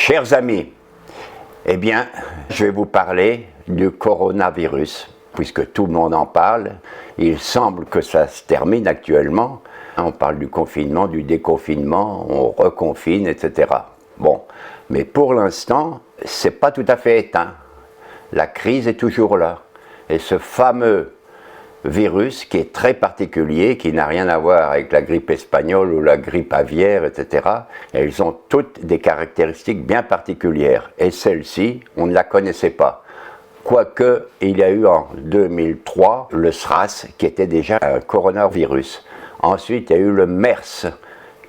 Chers amis, eh bien, je vais vous parler du coronavirus, puisque tout le monde en parle. Il semble que ça se termine actuellement. On parle du confinement, du déconfinement, on reconfine, etc. Bon, mais pour l'instant, c'est pas tout à fait éteint. La crise est toujours là. Et ce fameux virus qui est très particulier, qui n'a rien à voir avec la grippe espagnole ou la grippe aviaire, etc. Elles ont toutes des caractéristiques bien particulières. Et celle-ci, on ne la connaissait pas. Quoique, il y a eu en 2003 le SRAS, qui était déjà un coronavirus. Ensuite, il y a eu le MERS,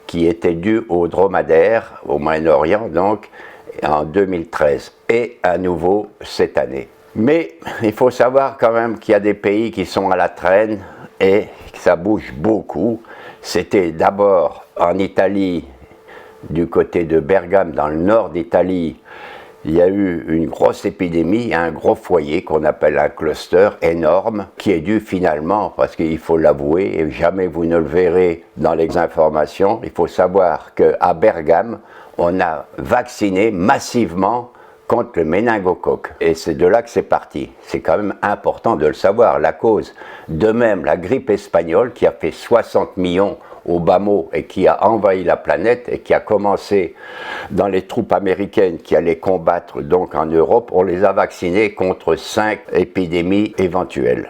qui était dû aux dromadaires, au Moyen-Orient, donc, en 2013. Et à nouveau cette année. Mais il faut savoir quand même qu'il y a des pays qui sont à la traîne et que ça bouge beaucoup. C'était d'abord en Italie, du côté de Bergame, dans le nord d'Italie, il y a eu une grosse épidémie, un gros foyer qu'on appelle un cluster énorme, qui est dû finalement, parce qu'il faut l'avouer, et jamais vous ne le verrez dans les informations, il faut savoir qu'à Bergame, on a vacciné massivement contre le méningocoque. Et c'est de là que c'est parti. C'est quand même important de le savoir, la cause. De même, la grippe espagnole, qui a fait 60 millions au bas mot et qui a envahi la planète et qui a commencé dans les troupes américaines qui allaient combattre donc en Europe, on les a vaccinés contre 5 épidémies éventuelles.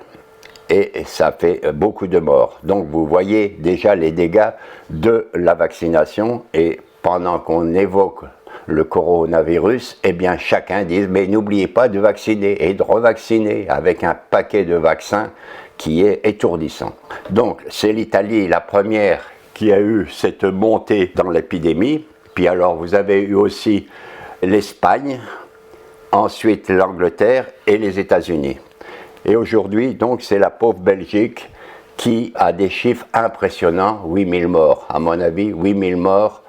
Et ça fait beaucoup de morts. Donc vous voyez déjà les dégâts de la vaccination. Et pendant qu'on évoque le coronavirus, eh bien chacun dit, mais n'oubliez pas de vacciner et de revacciner avec un paquet de vaccins qui est étourdissant. Donc c'est l'Italie la première qui a eu cette montée dans l'épidémie, puis alors vous avez eu aussi l'Espagne, ensuite l'Angleterre et les États-Unis. Et aujourd'hui donc c'est la pauvre Belgique qui a des chiffres impressionnants, 8000 morts. À mon avis, 8000 morts,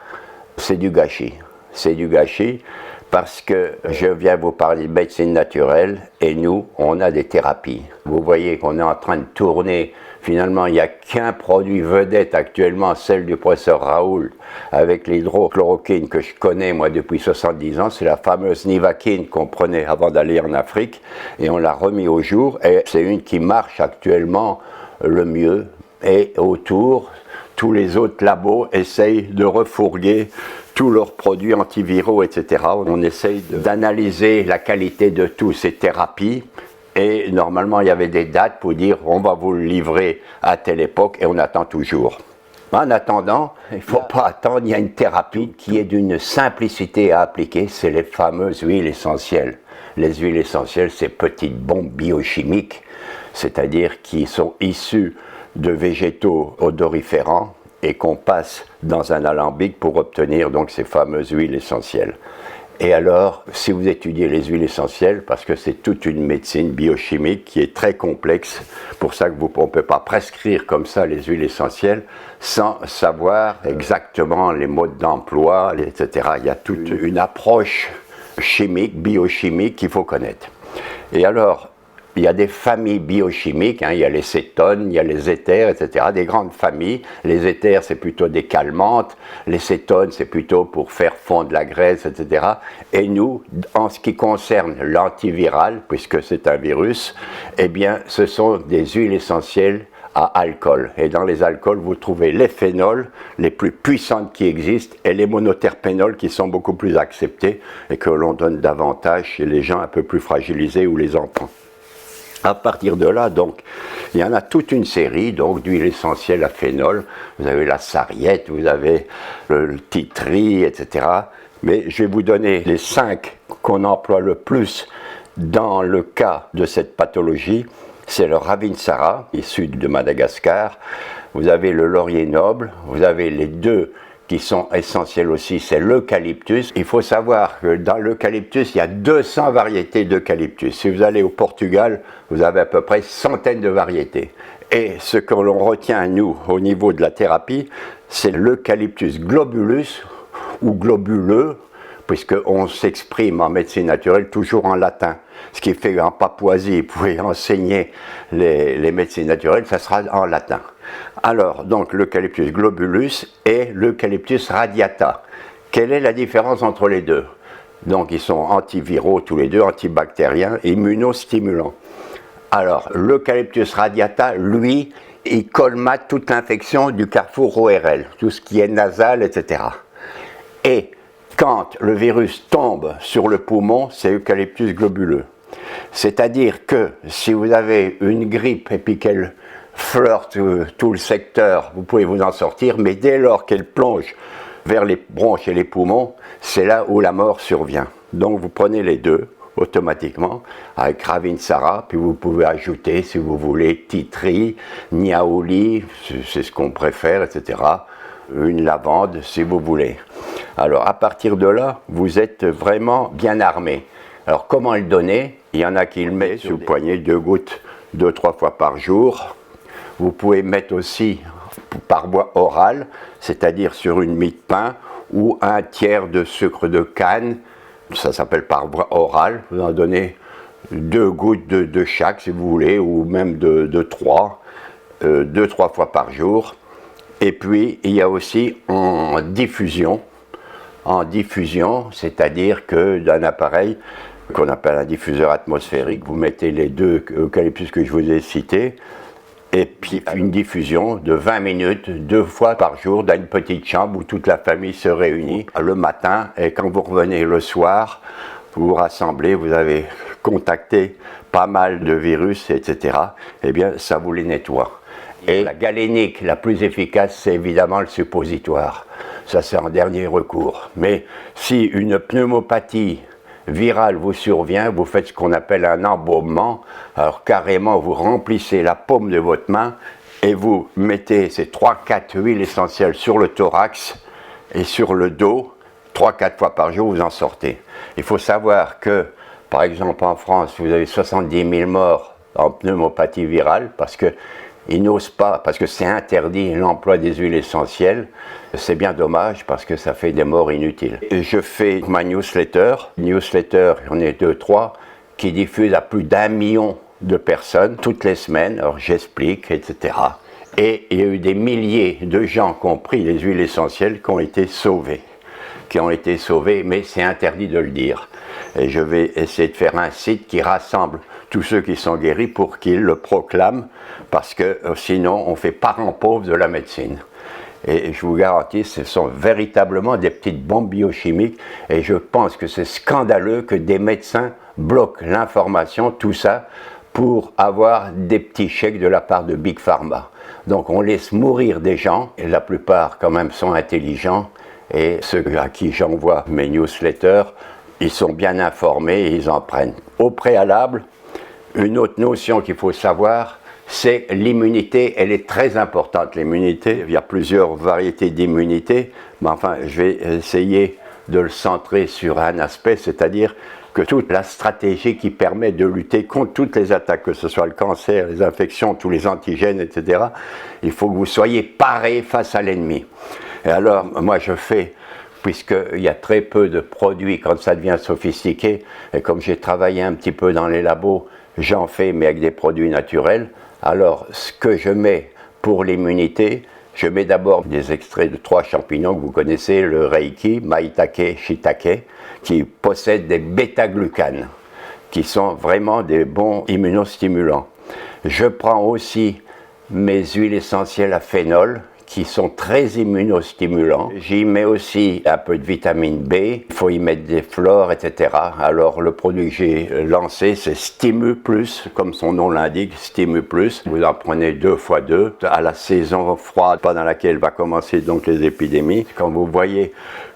c'est du gâchis. C'est du gâchis parce que je viens vous parler de médecine naturelle et nous, on a des thérapies. Vous voyez qu'on est en train de tourner. Finalement, il n'y a qu'un produit vedette actuellement, celle du professeur Raoult, avec l'hydrochloroquine que je connais moi depuis 70 ans. C'est la fameuse Nivaquine qu'on prenait avant d'aller en Afrique et on l'a remis au jour. Et c'est une qui marche actuellement le mieux. Et autour, tous les autres labos essayent de refourguer tous leurs produits antiviraux, etc. On essaye d'analyser la qualité de toutes ces thérapies et normalement il y avait des dates pour dire on va vous le livrer à telle époque et on attend toujours. En attendant, il ne faut pas attendre, il y a une thérapie qui est d'une simplicité à appliquer, c'est les fameuses huiles essentielles. Les huiles essentielles, ces petites bombes biochimiques, c'est-à-dire qui sont issues de végétaux odoriférants et qu'on passe dans un alambic pour obtenir donc ces fameuses huiles essentielles. Et alors, si vous étudiez les huiles essentielles, parce que c'est toute une médecine biochimique qui est très complexe, pour ça qu'on ne peut pas prescrire comme ça les huiles essentielles sans savoir exactement les modes d'emploi, etc. Il y a toute une approche chimique, biochimique qu'il faut connaître. Et alors, il y a des familles biochimiques, il y a les cétones, il y a les éthers, etc. Des grandes familles. Les éthers, c'est plutôt des calmantes. Les cétones, c'est plutôt pour faire fondre la graisse, etc. Et nous, en ce qui concerne l'antiviral, puisque c'est un virus, eh bien, ce sont des huiles essentielles à alcool. Et dans les alcools, vous trouvez les phénols, les plus puissantes qui existent, et les monoterpénols qui sont beaucoup plus acceptés et que l'on donne davantage chez les gens un peu plus fragilisés ou les enfants. À partir de là, donc, il y en a toute une série d'huiles essentielles à phénol. Vous avez la sarriette, vous avez le tea tree, etc. Mais je vais vous donner les 5 qu'on emploie le plus dans le cas de cette pathologie. C'est le Ravinsara, issu de Madagascar. Vous avez le laurier noble. Vous avez les 2 qui sont essentiels aussi, c'est l'eucalyptus. Il faut savoir que dans l'eucalyptus, il y a 200 variétés d'eucalyptus. Si vous allez au Portugal, vous avez à peu près centaines de variétés. Et ce que l'on retient, nous, au niveau de la thérapie, c'est l'eucalyptus globulus, ou globuleux, puisqu'on s'exprime en médecine naturelle toujours en latin. Ce qui fait qu'en Papouasie, vous pouvez enseigner les médecines naturelles, ça sera en latin. Alors, donc, l'eucalyptus globulus et l'eucalyptus radiata. Quelle est la différence entre les deux? Donc ils sont antiviraux tous les deux, antibactériens, immunostimulants. Alors, l'Eucalyptus radiata, lui, il colmate toute l'infection du carrefour ORL, tout ce qui est nasal, etc. Et quand le virus tombe sur le poumon, c'est Eucalyptus globuleux. C'est-à-dire que si vous avez une grippe et puis qu'elle flirte tout le secteur, vous pouvez vous en sortir, mais dès lors qu'elle plonge vers les bronches et les poumons, c'est là où la mort survient. Donc vous prenez les deux automatiquement avec Ravinsara, puis vous pouvez ajouter, si vous voulez, Titri, Niaouli, c'est ce qu'on préfère, etc. Une lavande, si vous voulez. Alors à partir de là, vous êtes vraiment bien armé. Alors comment le donner? Il y en a qui le mettent sous le poignet, 2 gouttes, 2-3 fois par jour. Vous pouvez mettre aussi par voie orale, c'est-à-dire sur une mie de pain ou un tiers de sucre de canne. Ça s'appelle par voie orale. Vous en donnez 2 gouttes de chaque si vous voulez, ou même de 3, 2-3 fois par jour. Et puis il y a aussi en diffusion. En diffusion, c'est-à-dire que d'un appareil qu'on appelle un diffuseur atmosphérique, vous mettez les 2 eucalyptus que je vous ai cités, et puis une diffusion de 20 minutes, 2 fois par jour, dans une petite chambre où toute la famille se réunit le matin, et quand vous revenez le soir, vous vous rassemblez, vous avez contacté pas mal de virus, etc. Eh bien, ça vous les nettoie. Et la galénique la plus efficace, c'est évidemment le suppositoire. Ça, c'est en dernier recours. Mais si une pneumopathie virale vous survient, vous faites ce qu'on appelle un embaumement. Alors carrément, vous remplissez la paume de votre main et vous mettez ces 3-4 huiles essentielles sur le thorax et sur le dos. 3-4 fois par jour, vous en sortez. Il faut savoir que, par exemple, en France, vous avez 70 000 morts en pneumopathie virale parce que ils n'osent pas, parce que c'est interdit l'emploi des huiles essentielles. C'est bien dommage parce que ça fait des morts inutiles. Et je fais ma newsletter, j'en ai 2-3, qui diffuse à plus d'1 million de personnes toutes les semaines. Alors j'explique, etc. Et il y a eu des milliers de gens qui ont pris les huiles essentielles qui ont été sauvés. Mais c'est interdit de le dire. Et je vais essayer de faire un site qui rassemble tous ceux qui sont guéris pour qu'ils le proclament, parce que sinon on fait parent pauvre de la médecine. Et je vous garantis, ce sont véritablement des petites bombes biochimiques, et je pense que c'est scandaleux que des médecins bloquent l'information, tout ça, pour avoir des petits chèques de la part de Big Pharma. Donc on laisse mourir des gens, et la plupart quand même sont intelligents, et ceux à qui j'envoie mes newsletters, ils sont bien informés et ils en prennent. Au préalable, une autre notion qu'il faut savoir, c'est l'immunité. Elle est très importante, l'immunité. Il y a plusieurs variétés d'immunité, mais enfin, je vais essayer de le centrer sur un aspect, c'est-à-dire que toute la stratégie qui permet de lutter contre toutes les attaques, que ce soit le cancer, les infections, tous les antigènes, etc., il faut que vous soyez parés face à l'ennemi. Et alors, moi, je fais, puisqu'il y a très peu de produits quand ça devient sophistiqué, et comme j'ai travaillé un petit peu dans les labos, j'en fais, mais avec des produits naturels. Alors, ce que je mets pour l'immunité, je mets d'abord des extraits de 3 champignons que vous connaissez, le reiki, maitake, shiitake, qui possèdent des bêta-glucanes, qui sont vraiment des bons immunostimulants. Je prends aussi mes huiles essentielles à phénol, qui sont très immunostimulants. J'y mets aussi un peu de vitamine B, il faut y mettre des flores, etc. Alors le produit que j'ai lancé, c'est Stimu Plus, comme son nom l'indique, Stimu Plus. Vous en prenez 2 fois 2 à la saison froide pendant laquelle va commencer donc les épidémies. Quand vous voyez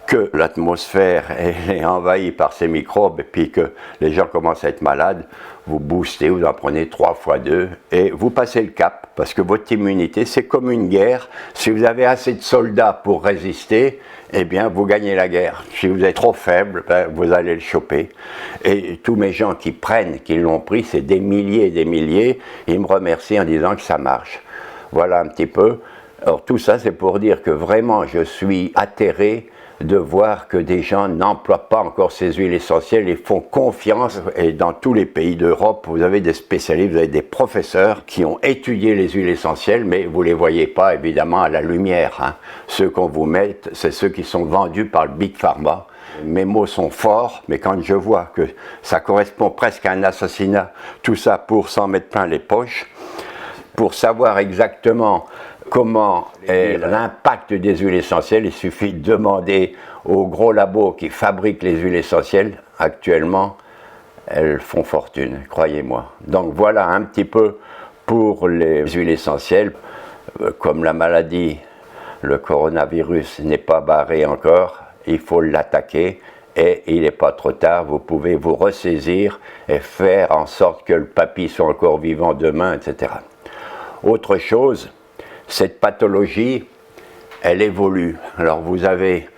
que l'atmosphère est envahie par ces microbes et puis que les gens commencent à être malades, vous boostez, vous en prenez 3 fois 2 et vous passez le cap parce que votre immunité, c'est comme une guerre. Si vous avez assez de soldats pour résister, eh bien, vous gagnez la guerre. Si vous êtes trop faible, ben, vous allez le choper. Et tous mes gens qui l'ont pris, c'est des milliers et des milliers, ils me remercient en disant que ça marche. Voilà un petit peu. Alors tout ça, c'est pour dire que vraiment, je suis atterré de voir que des gens n'emploient pas encore ces huiles essentielles et font confiance. Et dans tous les pays d'Europe, vous avez des spécialistes, vous avez des professeurs qui ont étudié les huiles essentielles, mais vous ne les voyez pas évidemment à la lumière. Ceux qu'on vous met, c'est ceux qui sont vendus par le Big Pharma. Mes mots sont forts, mais quand je vois que ça correspond presque à un assassinat, tout ça pour s'en mettre plein les poches, pour savoir exactement comment est l'impact des huiles essentielles, il suffit de demander aux gros labos qui fabriquent les huiles essentielles. Actuellement, elles font fortune, croyez-moi. Donc voilà un petit peu pour les huiles essentielles. Comme la maladie, le coronavirus n'est pas barré encore, il faut l'attaquer et il n'est pas trop tard, vous pouvez vous ressaisir et faire en sorte que le papy soit encore vivant demain, etc. Autre chose, cette pathologie, elle évolue. Alors vous avez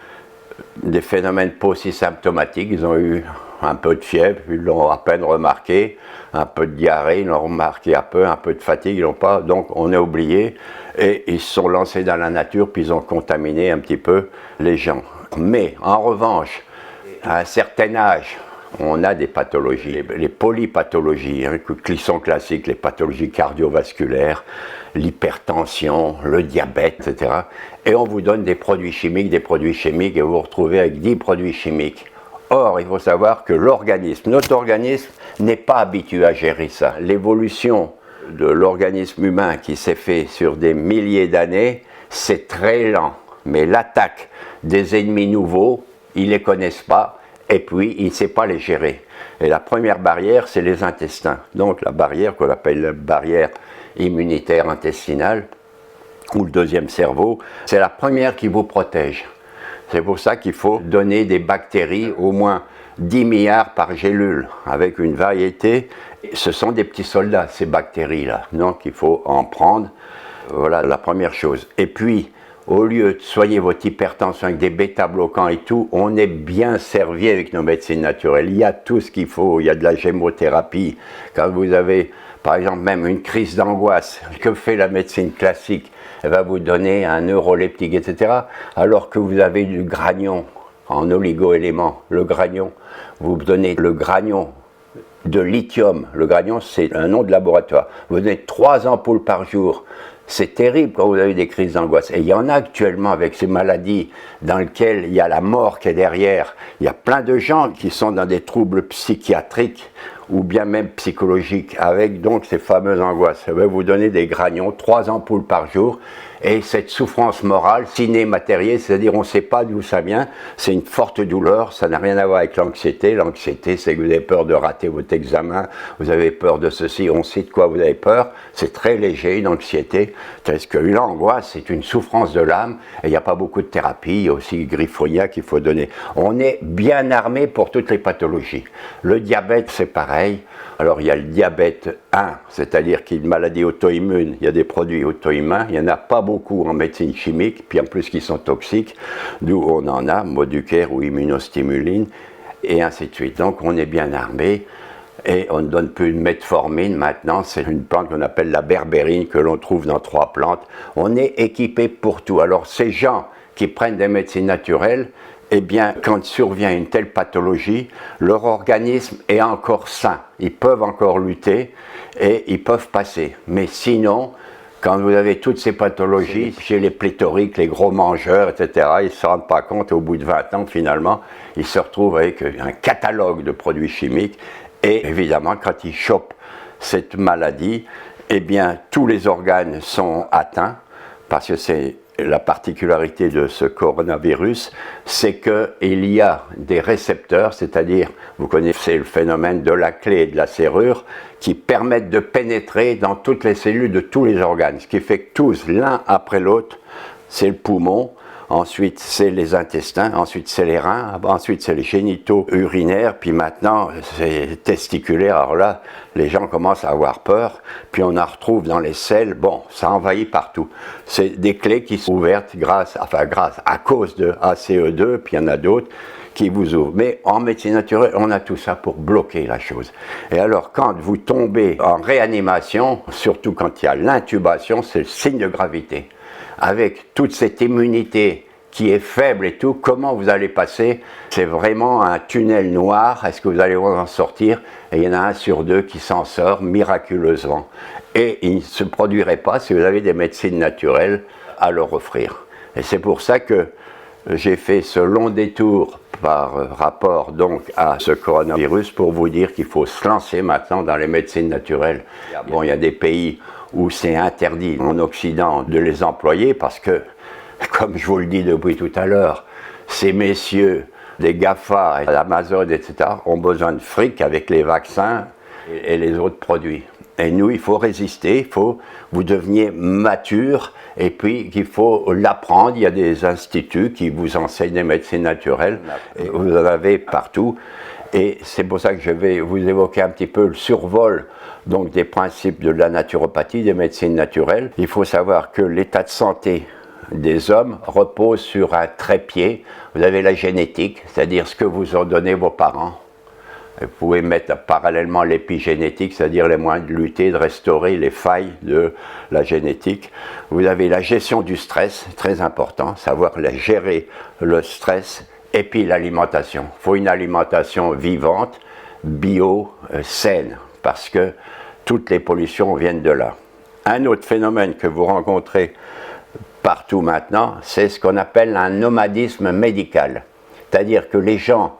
des phénomènes paucisymptomatiques, ils ont eu un peu de fièvre, ils l'ont à peine remarqué, un peu de diarrhée, ils l'ont remarqué un peu de fatigue, ils l'ont pas, donc on a oublié, et ils se sont lancés dans la nature, puis ils ont contaminé un petit peu les gens. Mais en revanche, à un certain âge, on a des pathologies, les polypathologies, qui sont classiques, les pathologies cardiovasculaires, l'hypertension, le diabète, etc. Et on vous donne des produits chimiques, et vous vous retrouvez avec 10 produits chimiques. Or, il faut savoir que notre organisme n'est pas habitué à gérer ça. L'évolution de l'organisme humain qui s'est fait sur des milliers d'années, c'est très lent. Mais l'attaque des ennemis nouveaux, ils ne les connaissent pas. Et puis, il ne sait pas les gérer. Et la première barrière, c'est les intestins. Donc, la barrière qu'on appelle la barrière immunitaire intestinale, ou le deuxième cerveau, c'est la première qui vous protège. C'est pour ça qu'il faut donner des bactéries, au moins 10 milliards par gélule, avec une variété. Ce sont des petits soldats, ces bactéries-là. Donc, il faut en prendre. Voilà la première chose. Et puis, au lieu de soigner votre hypertension avec des bêta-bloquants et tout, on est bien servi avec nos médecines naturelles. Il y a tout ce qu'il faut, il y a de la gémothérapie. Quand vous avez, par exemple, même une crise d'angoisse, que fait la médecine classique? Elle va vous donner un neuroleptique, etc. Alors que vous avez du granion en oligo-éléments. Le granion, vous donnez le granion de lithium. Le granion, c'est un nom de laboratoire. Vous donnez 3 ampoules par jour. C'est terrible quand vous avez des crises d'angoisse. Et il y en a actuellement avec ces maladies dans lesquelles il y a la mort qui est derrière. Il y a plein de gens qui sont dans des troubles psychiatriques ou bien même psychologiques avec donc ces fameuses angoisses. Je vais vous donner des granions, 3 ampoules par jour. Et cette souffrance morale, ciné-matérielle, c'est-à-dire on ne sait pas d'où ça vient, c'est une forte douleur, ça n'a rien à voir avec l'anxiété. L'anxiété, c'est que vous avez peur de rater votre examen, vous avez peur de ceci, on sait de quoi vous avez peur, c'est très léger, une anxiété. Parce que l'angoisse, c'est une souffrance de l'âme, et il n'y a pas beaucoup de thérapie, il y a aussi Griffonia qu'il faut donner. On est bien armé pour toutes les pathologies. Le diabète, c'est pareil. Alors il y a le diabète 1, c'est-à-dire qu'il y a une maladie auto-immune, il y a des produits auto-immuns, il n'y en a pas beaucoup en médecine chimique, puis en plus qui sont toxiques, d'où on en a, Moducaire ou immunostimuline, et ainsi de suite. Donc on est bien armé, et on ne donne plus de metformine maintenant, c'est une plante qu'on appelle la berbérine, que l'on trouve dans 3 plantes. On est équipé pour tout. Alors ces gens qui prennent des médecines naturelles, eh bien, quand survient une telle pathologie, leur organisme est encore sain. Ils peuvent encore lutter et ils peuvent passer. Mais sinon, quand vous avez toutes ces pathologies, chez les pléthoriques, les gros mangeurs, etc., ils ne se rendent pas compte, au bout de 20 ans, finalement, ils se retrouvent avec un catalogue de produits chimiques. Et évidemment, quand ils chopent cette maladie, eh bien, tous les organes sont atteints, parce que c'est la particularité de ce coronavirus, c'est qu'il y a des récepteurs, c'est-à-dire, vous connaissez le phénomène de la clé et de la serrure, qui permettent de pénétrer dans toutes les cellules de tous les organes, ce qui fait que tous, l'un après l'autre, c'est le poumon, ensuite c'est les intestins, ensuite c'est les reins, ensuite c'est les génitaux urinaires, puis maintenant c'est testiculaire. Alors là, les gens commencent à avoir peur, puis on en retrouve dans les selles, bon, ça envahit partout. C'est des clés qui sont ouvertes à cause de ACE2, puis il y en a d'autres qui vous ouvrent. Mais en médecine naturelle, on a tout ça pour bloquer la chose. Et alors, quand vous tombez en réanimation, surtout quand il y a l'intubation, c'est le signe de gravité. Avec toute cette immunité qui est faible et tout, comment vous allez passer? C'est vraiment un tunnel noir. Est-ce que vous allez en sortir? Et il y en a 1 sur 2 qui s'en sort miraculeusement. Et il ne se produirait pas si vous avez des médecines naturelles à leur offrir. Et c'est pour ça que j'ai fait ce long détour par rapport donc à ce coronavirus pour vous dire qu'il faut se lancer maintenant dans les médecines naturelles. Bon, il y a des pays où c'est interdit en Occident de les employer parce que, comme je vous le dis depuis tout à l'heure, ces messieurs des GAFA, Amazon, etc., ont besoin de fric avec les vaccins et les autres produits. Et nous, il faut résister, il faut vous deveniez mature, et puis qu'il faut l'apprendre. Il y a des instituts qui vous enseignent les médecines naturelles, et vous en avez partout. Et c'est pour ça que je vais vous évoquer un petit peu le survol donc, des principes de la naturopathie, des médecines naturelles. Il faut savoir que l'état de santé des hommes repose sur un trépied. Vous avez la génétique, c'est-à-dire ce que vous ont donné vos parents. Vous pouvez mettre parallèlement l'épigénétique, c'est-à-dire les moyens de lutter, de restaurer les failles de la génétique. Vous avez la gestion du stress, très important, savoir gérer le stress, et puis l'alimentation. Il faut une alimentation vivante, bio, saine, parce que toutes les pollutions viennent de là. Un autre phénomène que vous rencontrez partout maintenant, c'est ce qu'on appelle un nomadisme médical. C'est-à-dire que les gens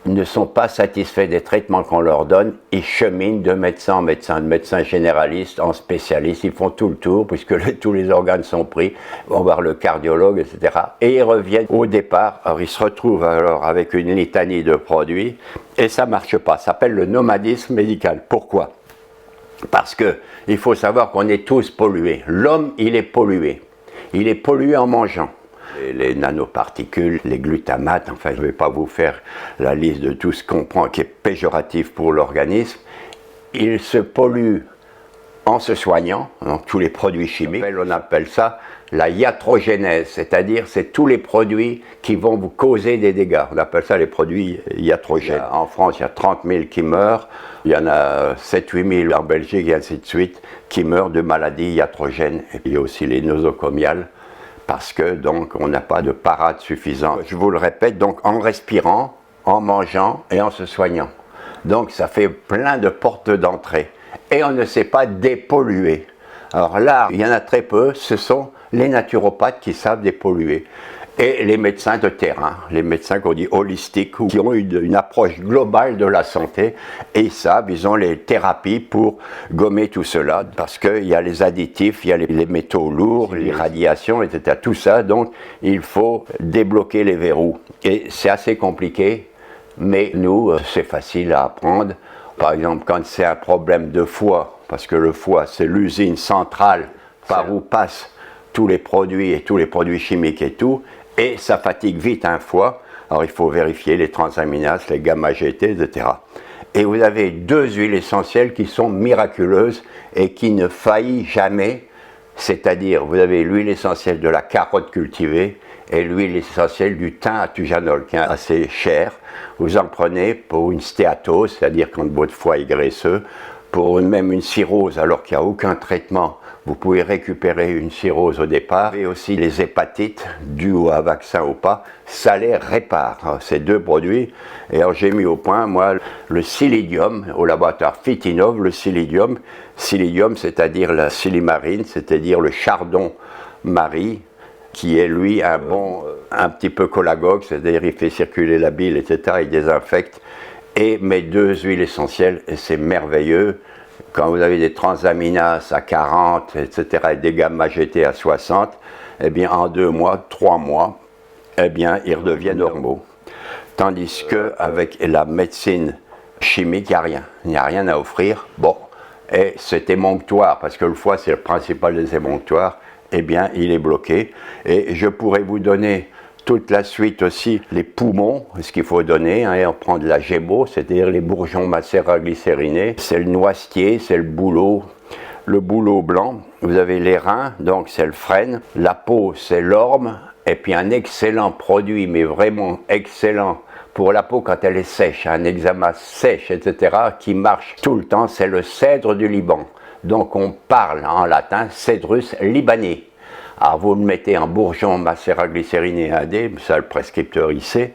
ne sont pas satisfaits des traitements qu'on leur donne, ils cheminent de médecin en médecin, de médecin généraliste en spécialiste, ils font tout le tour puisque tous les organes sont pris, vont voir le cardiologue, etc. Et ils reviennent au départ, alors ils se retrouvent alors avec une litanie de produits et ça ne marche pas, ça s'appelle le nomadisme médical. Pourquoi ? Parce qu'il faut savoir qu'on est tous pollués, l'homme il est pollué en mangeant. Les nanoparticules, les glutamates, enfin je ne vais pas vous faire la liste de tout ce qu'on prend qui est péjoratif pour l'organisme. Il se pollue en se soignant, donc tous les produits chimiques, on appelle ça la iatrogénèse, c'est-à-dire c'est tous les produits qui vont vous causer des dégâts. On appelle ça les produits iatrogènes. En France, il y a 30 000 qui meurent, il y en a 7-8 000 en Belgique et ainsi de suite qui meurent de maladies iatrogènes. Et puis il y a aussi les nosocomiales, parce que donc on n'a pas de parade suffisante. Je vous le répète, donc en respirant, en mangeant et en se soignant. Donc ça fait plein de portes d'entrée. Et on ne sait pas dépolluer. Alors là, il y en a très peu, ce sont les naturopathes qui savent dépolluer. Et les médecins de terrain, les médecins qu'on dit holistiques, ou qui ont une approche globale de la santé, et ils savent, ils ont les thérapies pour gommer tout cela, parce qu'il y a les additifs, il y a les métaux lourds, les radiations, etc. Tout ça, donc il faut débloquer les verrous. Et c'est assez compliqué, mais nous, c'est facile à apprendre. Par exemple, quand c'est un problème de foie, parce que le foie, c'est l'usine centrale par où passent tous les produits et tous les produits chimiques et tout, et ça fatigue vite un foie. Alors il faut vérifier les transaminases, les gamma-GT, etc. Et vous avez 2 huiles essentielles qui sont miraculeuses et qui ne faillissent jamais. C'est-à-dire, vous avez l'huile essentielle de la carotte cultivée et l'huile essentielle du thym à tujanol, qui est assez cher. Vous en prenez pour une stéatose, c'est-à-dire quand votre foie est graisseux, pour même une cirrhose, alors qu'il n'y a aucun traitement. Vous pouvez récupérer une cirrhose au départ, et aussi les hépatites, dues à vaccin ou pas, ça les répare. Alors, ces 2 produits, et alors j'ai mis au point, moi, le Psyllidium, au laboratoire Phytinov, le Psyllidium, c'est-à-dire la silimarine, c'est-à-dire le chardon-marie, qui est lui un petit peu cholagogue, c'est-à-dire il fait circuler la bile, etc., il désinfecte, et mes 2 huiles essentielles, et c'est merveilleux. Quand vous avez des transaminases à 40, etc., et des gamma-GT à 60, eh bien, en 2 mois, 3 mois, eh bien, ils redeviennent normaux. Tandis qu'avec la médecine chimique, il n'y a rien à offrir. Bon, et cet émonctoire, parce que le foie, c'est le principal des émonctoires, eh bien, il est bloqué. Et je pourrais vous donner toute la suite aussi, les poumons, ce qu'il faut donner, hein, et on prend de la gémeaux, c'est-à-dire les bourgeons macéroglycérinés, c'est le noisetier, c'est le bouleau blanc, vous avez les reins, donc c'est le frêne, la peau c'est l'orme, et puis un excellent produit, mais vraiment excellent, pour la peau quand elle est sèche, un eczéma sèche, etc., qui marche tout le temps, c'est le cèdre du Liban. Donc on parle en latin cédrus libanais. Alors vous le mettez en bourgeon macéroglycériné AD, ça le prescripteur il sait,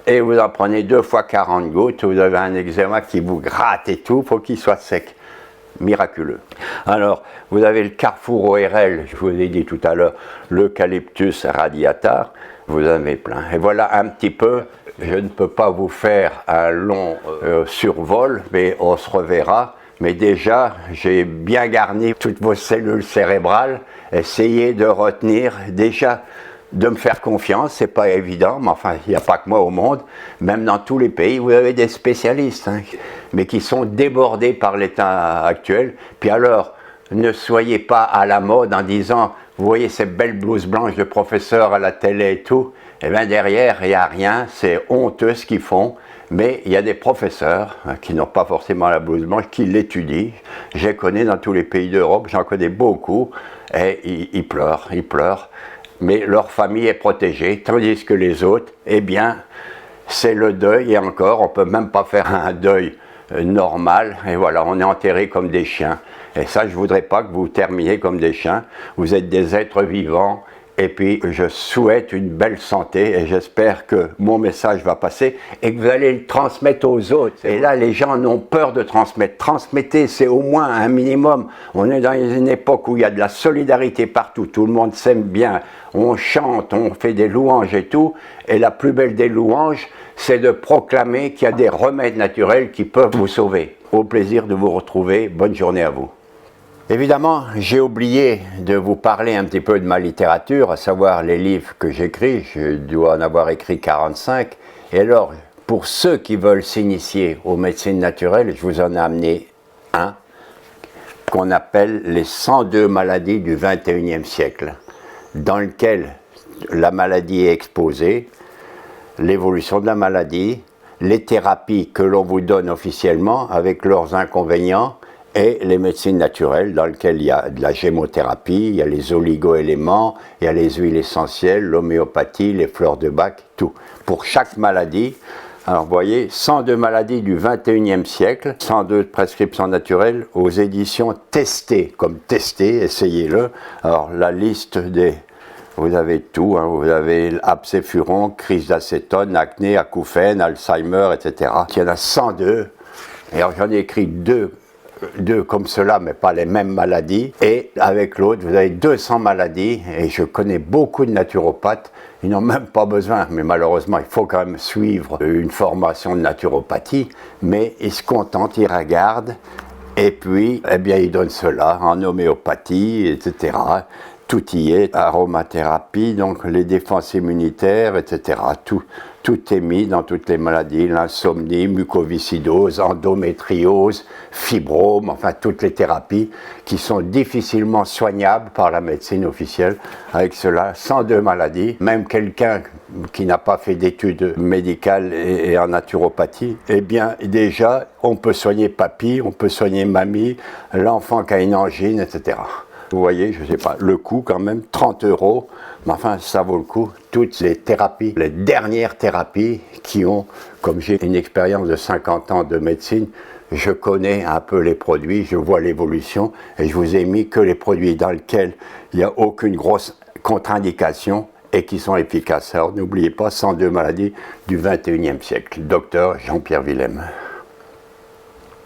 et vous en prenez 2 fois 40 gouttes, vous avez un eczéma qui vous gratte et tout, il faut qu'il soit sec. Miraculeux. Alors, vous avez le carrefour ORL, je vous ai dit tout à l'heure, l'Eucalyptus radiata, vous en avez plein. Et voilà un petit peu, je ne peux pas vous faire un long survol, mais on se reverra. Mais déjà, j'ai bien garni toutes vos cellules cérébrales. Essayez de retenir déjà, de me faire confiance, c'est pas évident, mais enfin, il n'y a pas que moi au monde. Même dans tous les pays, vous avez des spécialistes, hein, mais qui sont débordés par l'état actuel. Puis alors, ne soyez pas à la mode en disant, vous voyez ces belles blouses blanches de professeurs à la télé et tout, et bien derrière, il n'y a rien, c'est honteux ce qu'ils font. Mais il y a des professeurs qui n'ont pas forcément la blouse blanche, qui l'étudient. Je les connais dans tous les pays d'Europe, j'en connais beaucoup, et ils pleurent. Mais leur famille est protégée, tandis que les autres, eh bien, c'est le deuil, et encore, on ne peut même pas faire un deuil normal, et voilà, on est enterrés comme des chiens. Et ça, je ne voudrais pas que vous terminiez comme des chiens. Vous êtes des êtres vivants. Et puis, je souhaite une belle santé et j'espère que mon message va passer et que vous allez le transmettre aux autres. Et là, les gens ont peur de transmettre. Transmettez, c'est au moins un minimum. On est dans une époque où il y a de la solidarité partout. Tout le monde s'aime bien. On chante, on fait des louanges et tout. Et la plus belle des louanges, c'est de proclamer qu'il y a des remèdes naturels qui peuvent vous sauver. Au plaisir de vous retrouver. Bonne journée à vous. Évidemment, j'ai oublié de vous parler un petit peu de ma littérature, à savoir les livres que j'écris. Je dois en avoir écrit 45. Et alors, pour ceux qui veulent s'initier aux médecines naturelles, je vous en ai amené un qu'on appelle les 102 maladies du 21e siècle, dans lequel la maladie est exposée, l'évolution de la maladie, les thérapies que l'on vous donne officiellement avec leurs inconvénients, et les médecines naturelles dans lesquelles il y a de la gémothérapie, il y a les oligo-éléments, il y a les huiles essentielles, l'homéopathie, les fleurs de Bach, tout. Pour chaque maladie, alors vous voyez, 102 maladies du 21e siècle, 102 prescriptions naturelles aux éditions Testées, comme Testées, essayez-le. Alors la liste des... Vous avez tout, hein, vous avez abscéfuron, crise d'acétone, acné, acouphène, Alzheimer, etc. Il y en a 102, et alors j'en ai écrit deux comme cela, mais pas les mêmes maladies. Et avec l'autre, vous avez 200 maladies. Et je connais beaucoup de naturopathes. Ils n'ont même pas besoin, mais malheureusement, il faut quand même suivre une formation de naturopathie. Mais ils se contentent, ils regardent. Et puis, eh bien, ils donnent cela en homéopathie, etc. Tout y est, aromathérapie, donc les défenses immunitaires, etc. Tout est mis dans toutes les maladies, l'insomnie, mucoviscidose, endométriose, fibrome, enfin toutes les thérapies qui sont difficilement soignables par la médecine officielle. Avec cela, 102 maladies, même quelqu'un qui n'a pas fait d'études médicales et en naturopathie, eh bien déjà, on peut soigner papy, on peut soigner mamie, l'enfant qui a une angine, etc. Vous voyez, je ne sais pas, le coût quand même, 30 €, mais enfin ça vaut le coup. Toutes les thérapies, les dernières thérapies qui ont, comme j'ai une expérience de 50 ans de médecine, je connais un peu les produits, je vois l'évolution et je vous ai mis que les produits dans lesquels il n'y a aucune grosse contre-indication et qui sont efficaces. Alors n'oubliez pas, 102 maladies du 21e siècle. Docteur Jean-Pierre Willem.